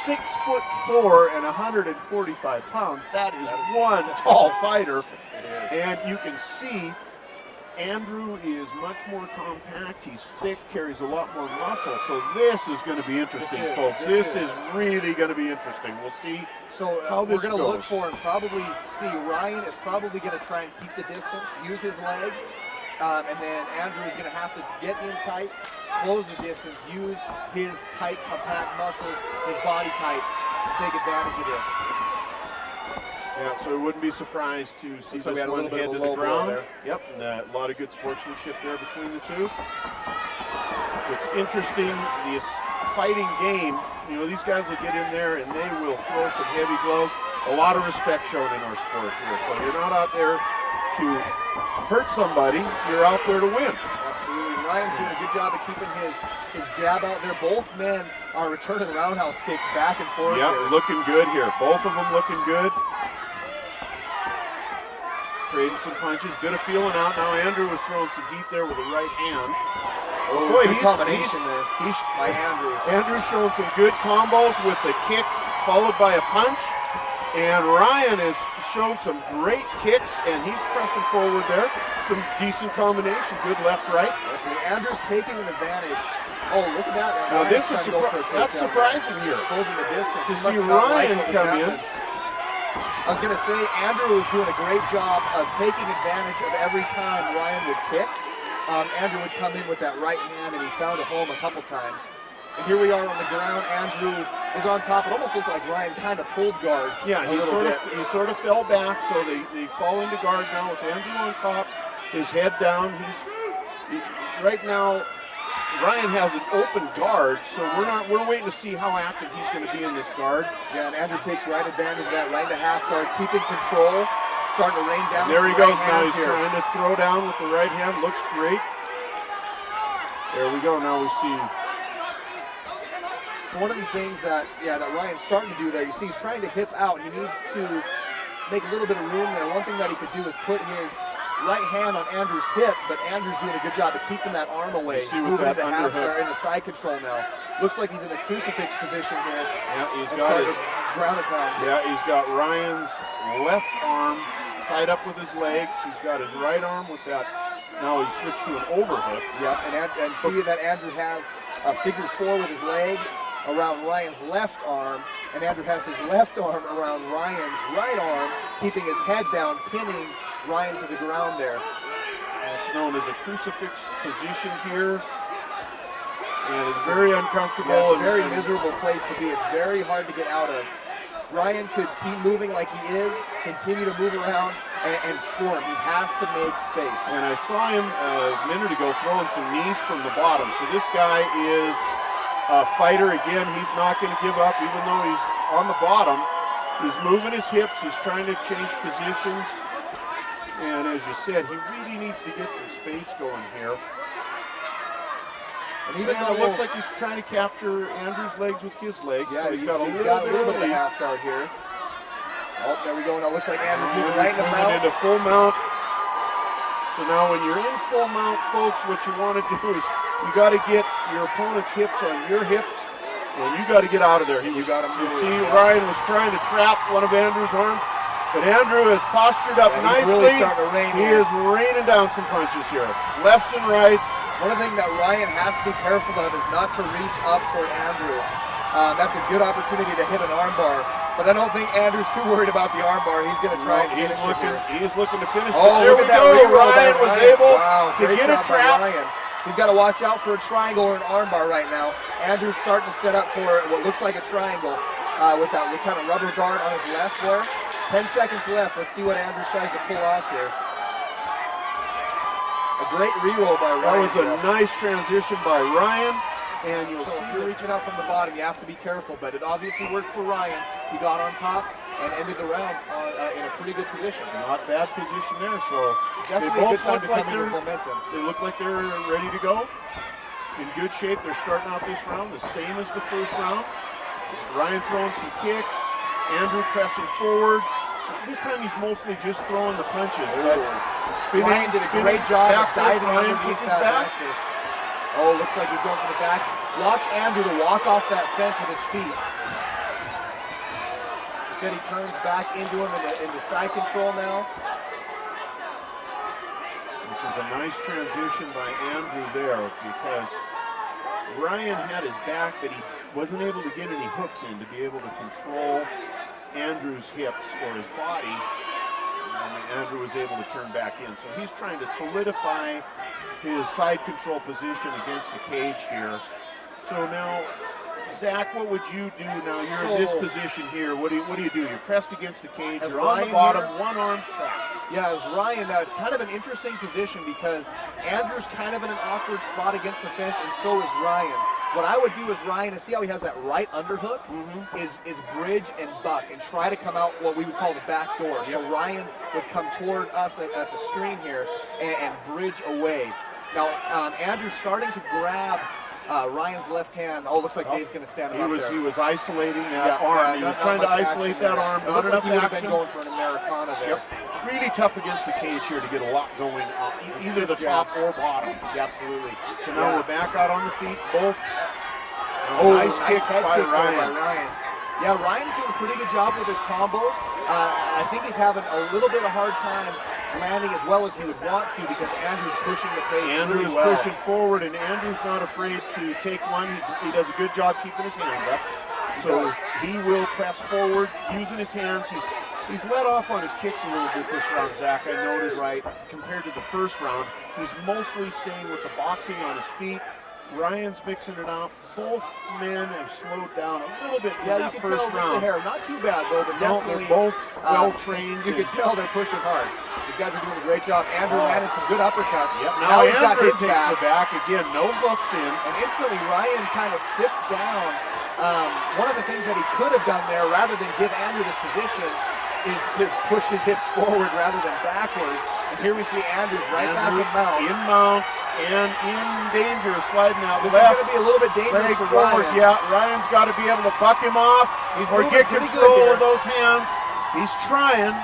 6'4" and 145 pounds. That is one tall fighter. And you can see Andrew is much more compact. He's thick, carries a lot more muscle. So this is going to be interesting, folks. This is really going to be interesting. We'll see how this we're going to goes. look for and probably see Ryan is probably going to try and keep the distance, use his legs, and then Andrew is going to have to get in tight, close the distance, use his tight, compact muscles, his body type, and take advantage of this. Yeah, so we wouldn't be surprised to see Looks this like one head to the ground. Yep, and a lot of good sportsmanship there between the two. It's interesting, this fighting game, you know, these guys will get in there and they will throw some heavy gloves. A lot of respect shown in our sport here. So you're not out there to hurt somebody, you're out there to win. Absolutely. Ryan's doing a good job of keeping his jab out there. Both men are returning roundhouse kicks back and forth. Yep, here. looking good here. Both of them looking good. Trading some punches, bit of feeling out. Now Andrew was throwing some heat there with the right hand. Oh, boy, good combination there by Andrew. Andrew's showing some good combos with the kicks followed by a punch. And Ryan has shown some great kicks and he's pressing forward there. Some decent combination, good left, right. Andrew's taking an advantage. Oh, look at that. Now this is that's surprising here. Closing the distance. To see Ryan come in. I was going to say, Andrew was doing a great job of taking advantage of every time Ryan would kick. Andrew would come in with that right hand, and he found a home a couple times. And here we are on the ground. Andrew is on top. It almost looked like Ryan kind of pulled guard. Yeah, he sort of fell back, so they fall into guard now with Andrew on top, his head down. Right now, Ryan has an open guard, so we're waiting to see how active he's going to be in this guard. Yeah, and Andrew takes right advantage of that, right into half guard, keeping control, starting to rain down. And there he goes now. He's trying to throw down with the right hand. Looks great. There we go. Now we see. So one of the things that Ryan's starting to do there, you see he's trying to hip out. He needs to make a little bit of room there. One thing that he could do is put his right hand on Andrew's hip, but Andrew's doing a good job of keeping that arm away. Moving into half guard, into side control now. Looks like he's in a crucifix position here. Yeah, he's got his ground and pound. Yeah, he's got Ryan's left arm tied up with his legs. He's got his right arm with that. Now he's switched to an overhook. Yep, and see that Andrew has a figure four with his legs around Ryan's left arm, and Andrew has his left arm around Ryan's right arm, keeping his head down, pinning Ryan to the ground there. It's known as a crucifix position here, and it's very uncomfortable. Yeah, it's a very miserable place to be. It's very hard to get out of. Ryan could keep moving like he is, continue to move around, and score him. He has to make space. And I saw him a minute ago throwing some knees from the bottom, so this guy is a fighter. Again, he's not going to give up even though he's on the bottom. He's moving his hips, he's trying to change positions, and as you said, he really needs to get some space going here. And even though it looks like he's trying to capture Andrew's legs with his legs, yeah, so he's got a little bit of a half guard here. Oh, there we go. Now it looks like Andrew's moving right into mount. Into full mount. So now when you're in full mount, folks, what you want to do is you got to get your opponent's hips on your hips, and you got to get out of there. You see Ryan was trying to trap one of Andrew's arms, but Andrew has postured up nicely. He's really starting to rain. He is raining down some punches here, lefts and rights. One of the things that Ryan has to be careful of is not to reach up toward Andrew. That's a good opportunity to hit an armbar. But I don't think Andrew's too worried about the armbar. He's going to try and finish it here. He's looking to finish. Oh, there look we at that go. reroll Ryan was able to get a trap. He's got to watch out for a triangle or an armbar right now. Andrew's starting to set up for what looks like a triangle with that kind of rubber guard on his left there. 10 seconds left. Let's see what Andrew tries to pull off here. A great reroll by Ryan. That was a nice transition by Ryan. And you'll see if you're reaching out from the bottom, you have to be careful. But it obviously worked for Ryan. He got on top and ended the round in a pretty good position. Not bad position there. So definitely they both a good time to look come in with momentum. They look like they're ready to go. In good shape. They're starting out this round the same as the first round. Ryan throwing some kicks. Andrew pressing forward. This time he's mostly just throwing the punches. But Ryan did a great job of diving Ryan underneath took his that back fist. Oh, looks like he's going for the back. Watch Andrew to walk off that fence with his feet. Instead, he turns back into him into side control now. Which is a nice transition by Andrew there, because Ryan had his back, but he wasn't able to get any hooks in to be able to control Andrew's hips or his body. And Andrew was able to turn back in. So he's trying to solidify his side control position against the cage here. So now, Zach, what would you do now? You're in this position here. What do you do? You're pressed against the cage. You're on the bottom. One arm's trapped. Yeah, as Ryan, it's kind of an interesting position because Andrew's kind of in an awkward spot against the fence, and so is Ryan. What I would do is Ryan, and see how he has that right underhook, is bridge and buck and try to come out what we would call the back door. Yep. So Ryan would come toward us at the screen here and bridge away. Now, Andrew's starting to grab Ryan's left hand. Oh, looks like Dave's going to stand him up there. He was isolating that arm. He was trying to isolate that arm. Not enough action. He would have action. been going for an Americana there. Yep. Really tough against the cage here to get a lot going, either the top or bottom. Yeah, absolutely. So now we're back out on the feet, both. Nice kick head by kick Ryan. by Ryan. Yeah, Ryan's doing a pretty good job with his combos. I think he's having a little bit of a hard time landing as well as he would want to because Andrew's pushing the pace Andrew's really well. pushing forward, and Andrew's not afraid to take one. He does a good job keeping his hands up. So he will press forward using his hands. He's let off on his kicks a little bit this round, Zach. I noticed, right, compared to the first round. He's mostly staying with the boxing on his feet. Ryan's mixing it out. Both men have slowed down a little bit from that first round. Just a hair. Not too bad, though, but definitely. They're both well-trained. You can tell they're pushing hard. These guys are doing a great job. Andrew landed some good uppercuts. Yep, now he's got his takes the back. Again, no hooks in. And instantly, Ryan kind of sits down. One of the things that he could have done there, rather than give Andrew this position, is push his hips forward rather than backwards. And here we see Andrew's back in mount. In mount and in danger of sliding out this left. This is going to be a little bit dangerous for forward. Ryan. Yeah, Ryan's got to be able to buck him off or get control of those hands. He's trying.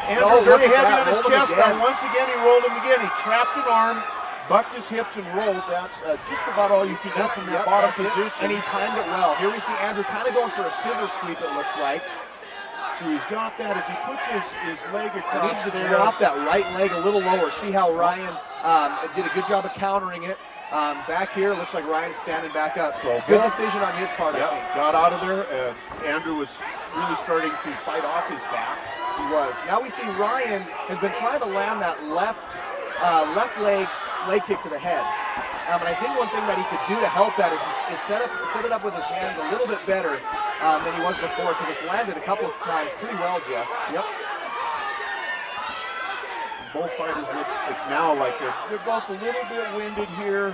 Andrew's very heavy on his chest. Now, once again, he rolled him again. He trapped an arm, bucked his hips, and rolled. That's just about all you can get from that bottom position. And he timed it well. Here we see Andrew kind of going for a scissor sweep, it looks like. So he's got that as he puts his leg across. He needs to drop that right leg a little lower. See how Ryan did a good job of countering it. Back here, it looks like Ryan's standing back up. So good decision on his part, I think. Got out of there. Andrew was really starting to fight off his back. He was. Now we see Ryan has been trying to land that left leg kick to the head. And I think one thing that he could do to help that is set it up with his hands a little bit better than he was before, because it's landed a couple of times pretty well, Jeff. Yep. Both fighters look now like they're both a little bit winded here.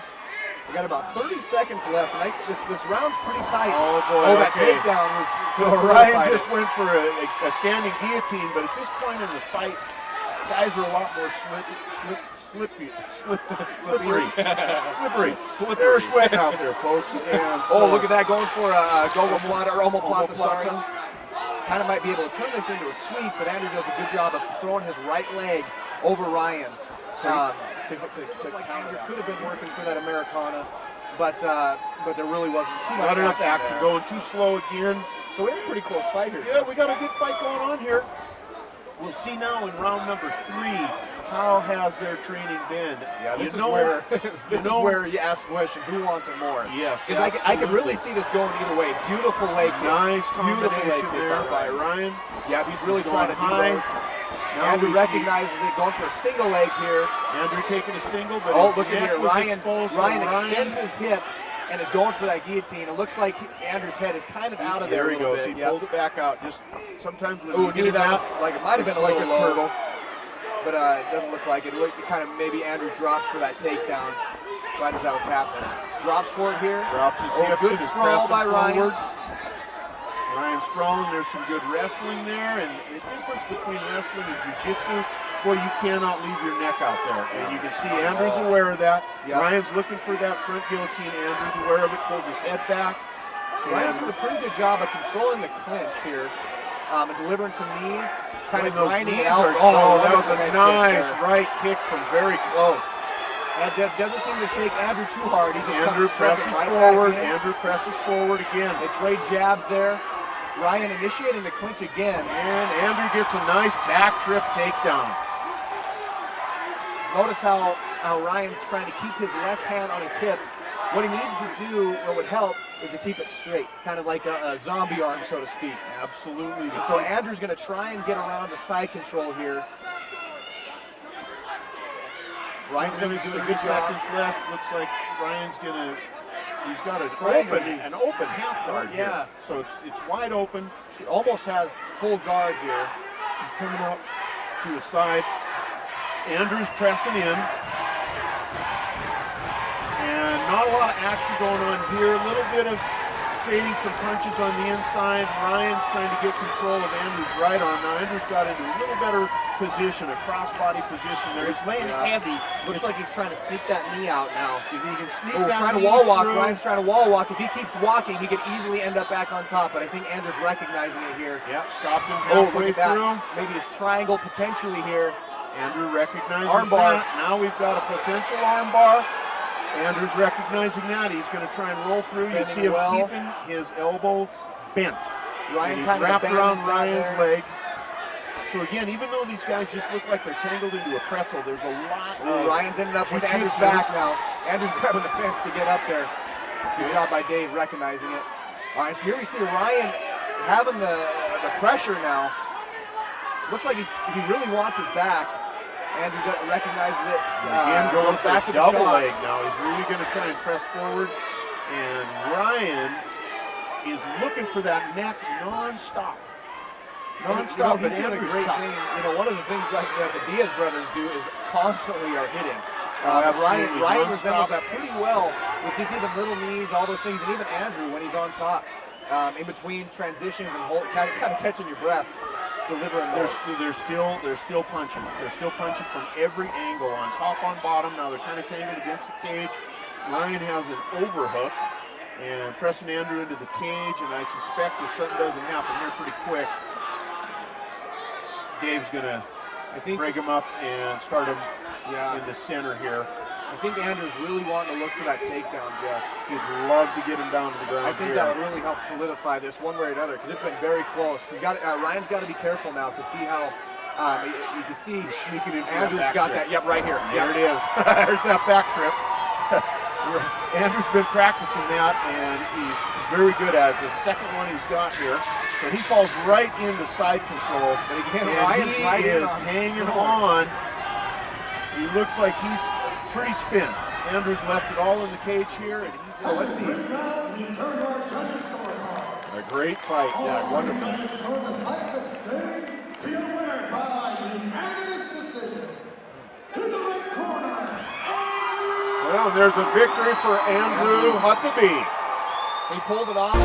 We got about 30 seconds left, and this round's pretty tight. Oh boy! That takedown was. So Ryan just went for a standing guillotine, but at this point in the fight, guys are a lot more slippery. They're sweating out there, folks. And so, look at that, going for a omoplata or omoplata, sorry. Kind of might be able to turn this into a sweep, but Andrew does a good job of throwing his right leg over Ryan. Like Andrew could have been working for that Americana, but there really wasn't too much enough action. Going too slow again. So we have a pretty close fight here. Yeah, we got a good fight going on here. We'll see now in round number 3 how has their training been. Yeah, this is where you ask the question, who wants it more? Yes, because I could really see this going either way. Beautiful leg kick. Nice combination there by Ryan. Yeah, he's really trying to do those. Now Andrew recognizes it, going for a single leg here. Andrew taking a single, but look at here, Ryan extends his hip and is going for that guillotine. It looks like Andrew's head is kind of out of there. There he goes. He pulled it back out. Just sometimes when you get that, like it might have been like a turtle, but it doesn't look like it. It looked kind of maybe Andrew drops for that takedown right as that was happening. Drops for it here. Drops his hips. Good sprawl by Ryan. Ryan sprawling. There's some good wrestling there, and the difference between wrestling and jiu-jitsu, boy, you cannot leave your neck out there. And you can see Andrew's aware of that. Yep. Ryan's looking for that front guillotine. Andrew's aware of it, pulls his head back. Ryan's doing a pretty good job of controlling the clinch here and delivering some knees, kind of grinding it out. That was a nice right kick from very close. And that doesn't seem to shake Andrew too hard. He just Andrew presses forward. Andrew presses forward again. They trade jabs there. Ryan initiating the clinch again. And Andrew gets a nice back trip takedown. Notice how Ryan's trying to keep his left hand on his hip. What he needs to do, what would help, is to keep it straight, kind of like a zombie arm, so to speak. Absolutely. And so Andrew's going to try and get around the side control here. Ryan's going to do a good job. Seconds left. Looks like Ryan's going to. He's got an open half guard here. So it's wide open. Almost has full guard here. He's coming up to his side. Andrew's pressing in. And not a lot of action going on here. A little bit of trading some punches on the inside. Ryan's trying to get control of Andrew's right arm. Now Andrew's got into a little better position, a crossbody position there. He's laying heavy. Looks like he's trying to sneak that knee out now. If he can sneak that trying to knee wall walk. through. Ryan's trying to wall walk. If he keeps walking, he could easily end up back on top. But I think Andrew's recognizing it here. Yep, stopped him Look halfway at that. through. Maybe his triangle potentially here. Andrew recognizes Armbar. that. Now we've got a potential armbar. Andrew's recognizing that. He's going to try and roll through. You see him keeping his elbow bent. Ryan kind of wrapped around Ryan's there. leg. So again, even though these guys just look like they're tangled into a pretzel, there's a lot of Ryan's ended up with Andrew's back now. Andrew's grabbing the fence to get up there. Good job by Dave recognizing it. All right, so here we see Ryan having the pressure now. Looks like he really wants his back. Andrew recognizes it. Again, goes back to the double shot. leg now. He's really going to try and press forward. And Ryan is looking for that neck nonstop. Nonstop, he's doing a great thing. One of the things that the Diaz brothers do is constantly are hitting. Ryan resembles that pretty well with just even little knees, all those things, and even Andrew when he's on top, in between transitions and kind of catching your breath, delivering those. They're still punching. They're still punching from every angle, on top, on bottom. Now they're kind of tangled against the cage. Ryan has an overhook and pressing Andrew into the cage, and I suspect if something doesn't happen here pretty quick, Dave's gonna break him up and start him in the center here. I think Andrew's really wanting to look for that takedown, Jeff. He'd love to get him down to the ground. I think that would really help solidify this one way or another, because it's been very close. Ryan's got to be careful now to see how you can see he's sneaking in. Andrew's got that. Yep, right here. There it is. There's that back trip. Andrew's been practicing that, and he's very good at it. It's the second one he's got here. So he falls right into side control. But again, and Ryan's he is hanging on. He looks like he's pretty spent. Andrew's left it all in the cage here. And so let's see. A great fight. Yeah, wonderful. Well, there's a victory for Andrew Huckeby. He pulled it off.